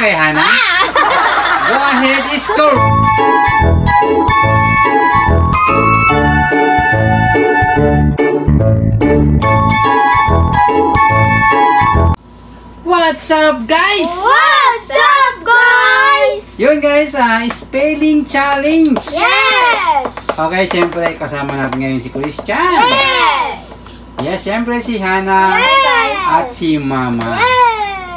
Okay, Hana. Go ahead, score. What's up, guys? What's up, guys? Yun, guys, spelling challenge. Yes! Okay, syempre, kasama natin ngayon si Christian. Yes! Yes, syempre si Hana. Yes! At si Mama. Yes!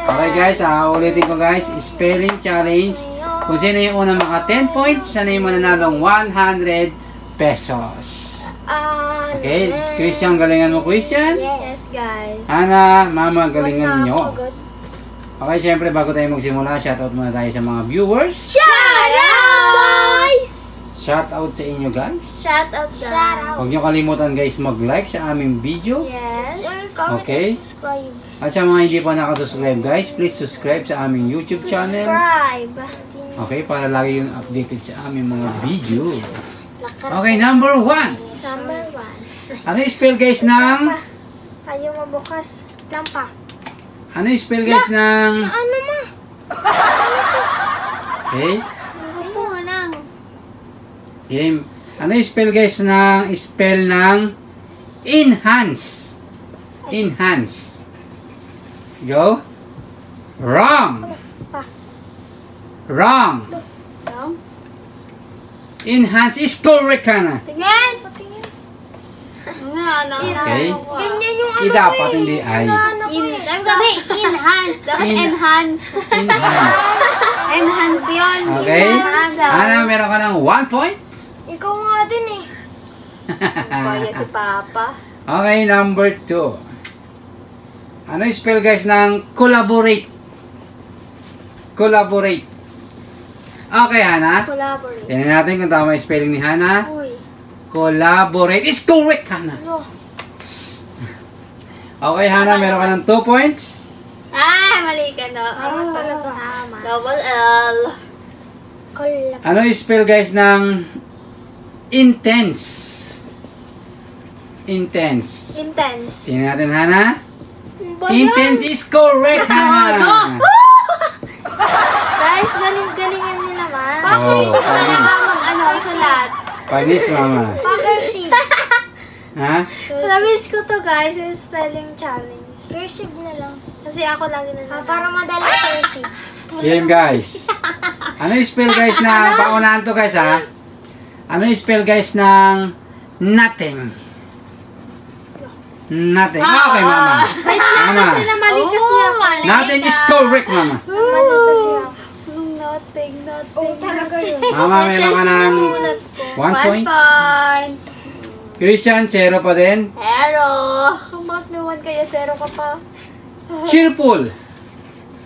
Okay, guys, ulitin ko, guys, spelling challenge. Kung sino yung unang maka 10 points, sana yung mananalong 100 pesos. Okay, Christian, galingan mo, Christian. Yes, guys. Hana, Mama, galingan nyo. Okay, syempre, bago tayo magsimula, shoutout muna tayo sa mga viewers. Shout out, guys! Shoutout sa inyo, guys. Shout out, guys. Huwag nyo kalimutan, guys, mag-like sa aming video. Yes. Okay. Subscribe. At sa mga hindi pa nakasubscribe, guys, please subscribe sa aming YouTube channel. Subscribe. Okay, para lagi yung updated sa aming mga video. Okay, number 1. Number 1. Ano yung spell, guys, ng... Ayaw mabukas. Lampa. Ano yung spell, guys, ng... Ano ma? Okay. Ito lang. Game. Ano yung spell, guys, ng enhance? Enhance. Go. Wrong. Wrong. Enhance is correct, Hana. Tingin. Okay. Ganyan yung ano Dapat hindi ay. Kasi enhance. Dapat enhance. Enhance. Enhance yun. Okay. Hana, meron ka ng 1 point. Ikaw nga din eh. Kaya si Papa. Okay, number 2. Ano yung spell, guys, ng collaborate? Collaborate. Okay, Hana. Collaborate. Tingnan natin kung tama yung spelling ni Hana. Uy. Collaborate is correct, Hana. Ano? Okay, Hana, meron ka ng 2 points. Mali ka no. Talaga. Double L. Ano yung spell, guys, ng intense? Intense. Intense. Tingnan natin, Hana. Ba yan? Intense is correct, Hana. Guys, galing-galingan niyo naman. Pakiisip na lang mag-ano sa lahat. Pagis, Mama. Pakiisip. Ha? Namiss ko to, guys, yung spelling challenge. Cursive na lang. Kasi ako lagi na lang. Para madali cursive. Game, guys. Ano yung spell, guys, na paunahan to, guys, ha? Ano yung spell, guys, ng nothing? Nothing. Okay, Mama. Mama. Kasi mali kasi ako. Nothing is correct, Mama. Mali kasi ako. Nothing. Oh, talaga yun. Mama, meron ka ng 1 point. Christian, 0 pa din. Zero. Bakit naman kaya 0 ka pa? Cheerful.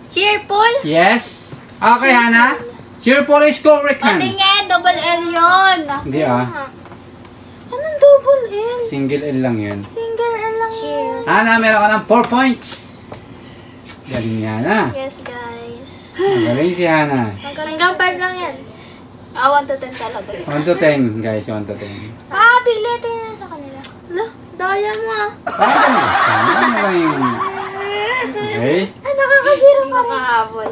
Cheerful? Yes. Okay, Hana. Cheerful is correct, Han. Patingin, double L yun. Hindi, Anong double L? Single L lang yun. Single L lang yun. Hana, meron ka ng 4 points. Galing ni Hana. Yes, guys. Galing si Hana. Hanggang 5 lang yan. 1 to 10 talaga yun. 1 to 10, guys. 1 to 10. Letter na sa kanila. Daya mo Paano mo? Ano lang yung... Okay. Nakakasiro pa rin. Nakahabol.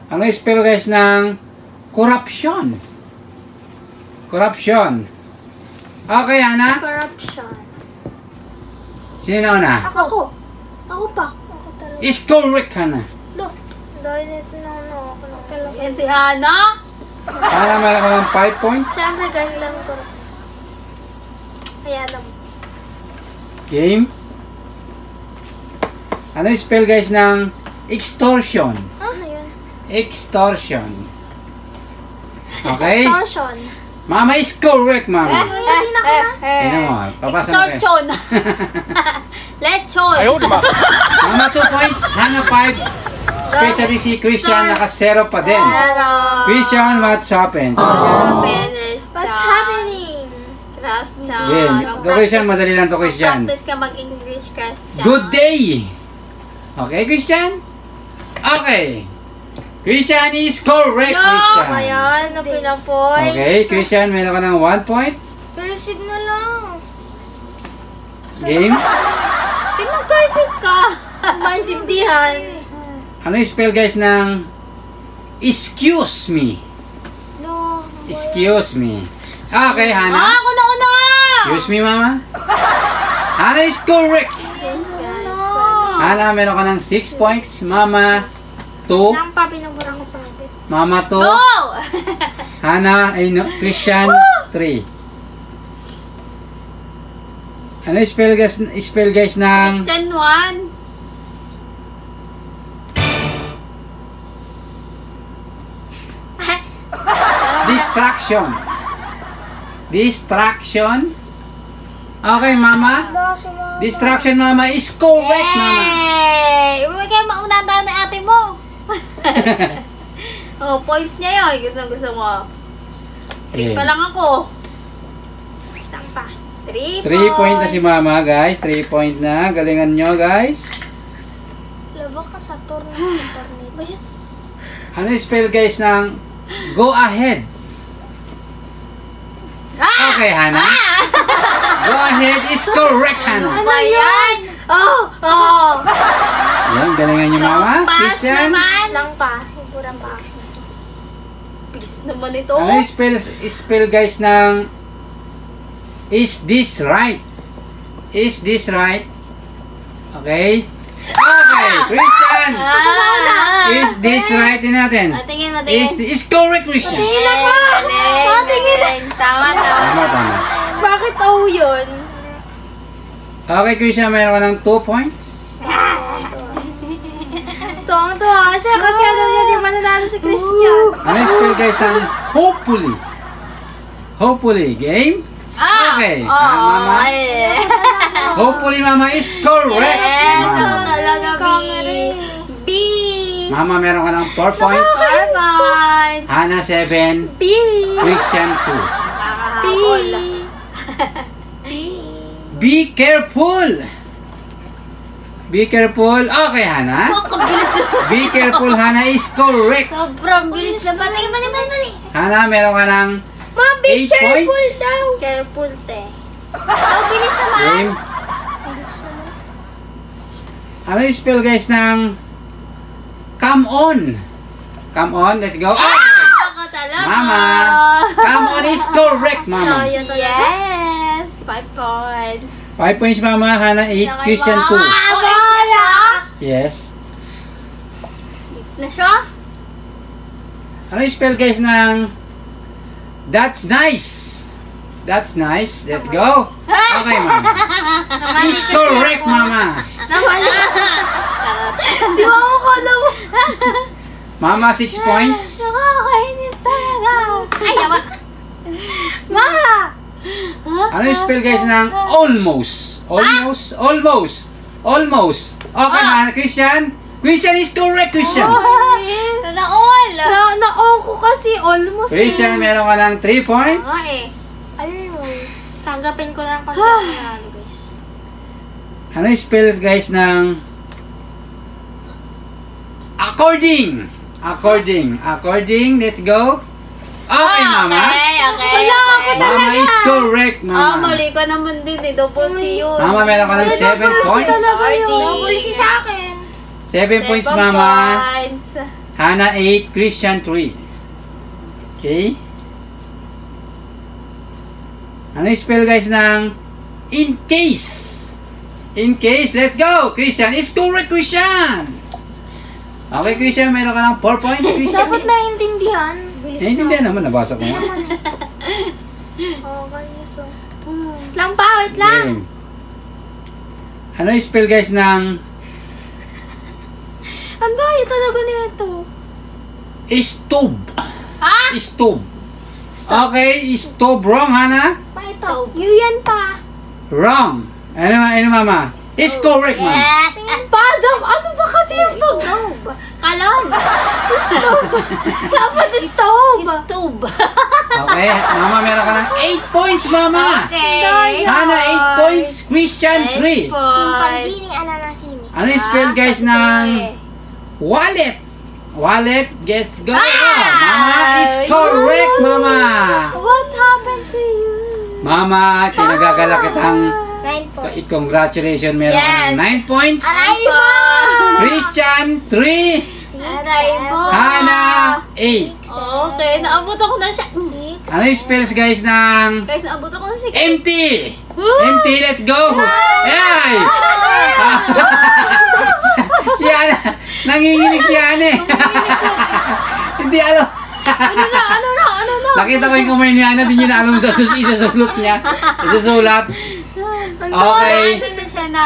Ano yung spell, guys, ng corruption? Corruption. Okay, Hana. Corruption. Sino na una? Ako. Ako pa. Ako talaga. Is correct, Hana. Dahil nito na ako talaga. Yan si Hana. Hana, meron ka ng 5 points. Siyempre, guys, lang ko. Kaya lang. Game. Ano yung spell, guys, ng extortion? Ano yun? Extortion. Okay? Extortion. Mama is correct, Mama. Hindi na ko na. Tingnan mo, papasa mo kayo. Extortion. Lechon. Mama 2 points, Hana 5. Especially si Christian, naka 0 pa din. Christian, what's happened? What's happening? Christian. Game. Ito, Christian, madali lang to, Christian. Practice ka mag-English, Christian. Good day! Okay, Christian? Okay. Christian is correct, Christian. Ayan, napilang points. Okay, Christian, meron ka ng 1 point. Cursive na lang. Game. Pinag-cursive ka. Maintindihan. Ano yung spell, guys, ng excuse me. No. Excuse me. Okay, Hana. Ako na! Excuse me, Mama. Hana is correct. Yes, guys. Hana, meron ka ng 6 points. Mama, 2. Nang pa, pinabura ko sa lapit. Mama, 2. Go! Hana, ay no, Christian, 3. Ano spell guys ng Question 1. distraction? Distraction? Okay, Mama. Distraction, Mama, is correct, Mama. Hey! Huwag kayo maunahan tayo ng ate mo. Oh, points niya yun. Gusto mo. 3 pa lang ako. Nang pa. 3 3 point na si Mama, guys. 3 point na. Galingan nyo, guys. Labak ka sa tornado. Ba yan? Ano yung spell, guys, ng go ahead? Okay, Hana. Go ahead is correct, Hana. Ano ba yan? Oh! Oh! Yan, galingan nyo, Mama. Pass Christian. naman. Lang pa. Sigurang pa. Bilis naman ito. Ano yung spell, guys, ng is this right? Is this right? Okay. Okay, Christian. Is this right din natin? Tingin. Is correct, Christian. Tingin. Tama. Tama. Bakit yun? Okay, Christian, meron ka ng 2 points. Tuwang-tuwa siya kasi alam niya di mananalo si Christian. Ano yung spell, guys, ng hopefully? Hopefully, game? Okay. Mama. Hopefully, Mama is correct. Yes, ako Mama. talaga, B. B. Mama, meron ka ng 4 points. 4 points. Hana, 7. B. Christian, 2. Nakakahabol. Be careful. Be careful. Okay, Hana. Oh, kabilis. Be careful, Hana is correct. Sobrang bilis na. Mali. Hana, meron ka ng Ma'am, be 8 careful points. daw. Careful, te. Oh, bilis naman. Game. Ano yung spell, guys, ng come on? Come on, let's go. Okay. Ako talaga. Mama. Come on is correct, Mama. Yes. 5 points. 5 points, Mama. Hana, 8. Christian, 2. Yes. Na siya? Ano yung spell, guys, ng that's nice? That's nice. Let's go. Okay, Mama. Is correct, Mama. Di ba ako kala mo? Mama, 6 points. Nakakainis talaga. Ay, yawa. Ma! Ano yung spell, guys, ng almost? Almost. Okay, Hana. Christian is correct, Christian. Yes. Sana all. Na-o ko kasi almost. Christian, meron ka ng 3 points. Okay. Almost. Tanggapin ko lang kung nanalo, guys. Ano yung spell, guys, ng according. Let's go. Okay, Mama. Okay. Wala ako Mama is correct, Ah, Mama. mali ka naman din eh. Double C yun. Mama, meron ka ng 7 points. Double si sa akin. 7 points, 7 Mama. points. Hana, 8. Christian, 3. Okay. Ano yung spell, guys, ng in case? Let's go. Christian is correct, Christian. Okay, Christian, meron ka ng 4 points, Christian. Dapat naiintindihan. Naiintindihan naman, nabasa ko nga. Okay, so. Lang pa, wait lang. Game. Ano yung spell, guys, ng Ang dahil talaga nito. stove? Ha? Stove. Okay, stove. Wrong, Hana? Pa ito. Yan pa. Wrong. Ano, Mama? Is correct, Mama. Yes. Padam, ano ba kasi yung pag... Stove. Kalon. Dapat stove. Stove. Okay, Mama, meron ka ng 8 points, Mama. Okay. Hana, 8 points. Christian, 3. Chimpanzini, ananasini. Ano yung spell, guys, ng wallet? Let's go. Mama is correct, Mama. What happened to you? Mama, kinagagala kitang 9 points. congratulations. Meron ka Yes. ng 9 points. Aray mo. Christian, 3. Aray mo. Hana, 8. Okay, naabot ako na siya. Ano yung spells guys ng Guys, naabot ako na siya. empty? Empty, let's go! Ay! Si Ana, nanginginig si Ana. Hindi alam. Ano na? Nakita ko yung kamay ni Ana, di niya na alam sa isusulot niya. Isusulat. Okay. Ano na siya na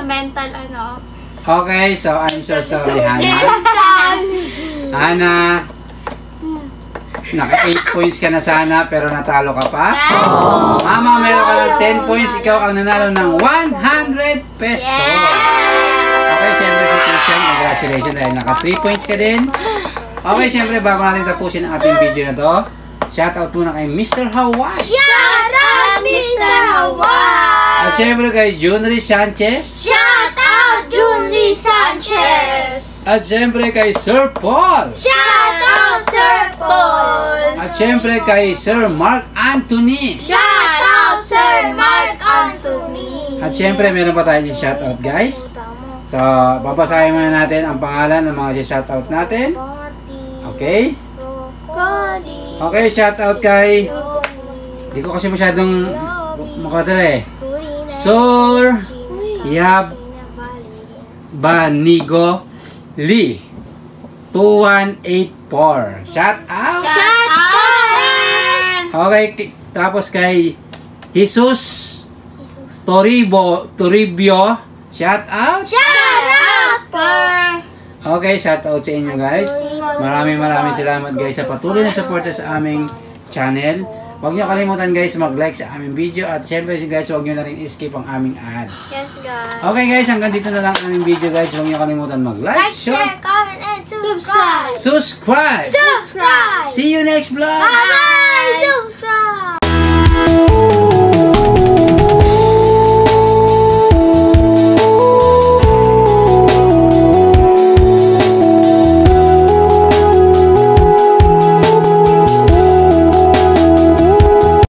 mental ano. Okay, so I'm so sorry, Hana. Hana, naka 8 points ka na sana, pero natalo ka pa. Mama, meron ka ng 10 points. Ikaw ang nanalo ng 100 pesos. Okay, syempre si Christian, congratulations dahil naka 3 points ka din. Okay, syempre bago natin tapusin ang ating video na to, shoutout muna kay Mr. Hawaii. Shout out, Mr. Hawaii! At syempre kay Junry Sanchez. Shout out, Junry Sanchez! At syempre kay Sir Paul. Shout out, Sir Paul! At syempre kay Sir Mark Anthony. Shout out, Sir Mark Anthony! At syempre meron pa tayong shoutout guys. So, babasahin muna natin ang pangalan ng mga shoutout natin. Okay? Okay, shoutout kay... Hindi ko kasi masyadong makadala eh. Sir Yab Banigo Lee 2184. Shout out! Shout out! Okay, tapos kay Jesus Toribio. Shout out! Shout out, sir! Okay, shout out sa inyo guys. Maraming salamat guys sa patuloy na suporta sa aming channel. Huwag nyo kalimutan guys mag-like sa aming video at syempre guys huwag nyo na rin skip ang aming ads. Yes, guys. Okay guys, hanggang dito na lang ang aming video guys. Huwag nyo kalimutan mag-like, Like, share, comment, and subscribe! subscribe. Subscribe! See you next vlog! Bye-bye!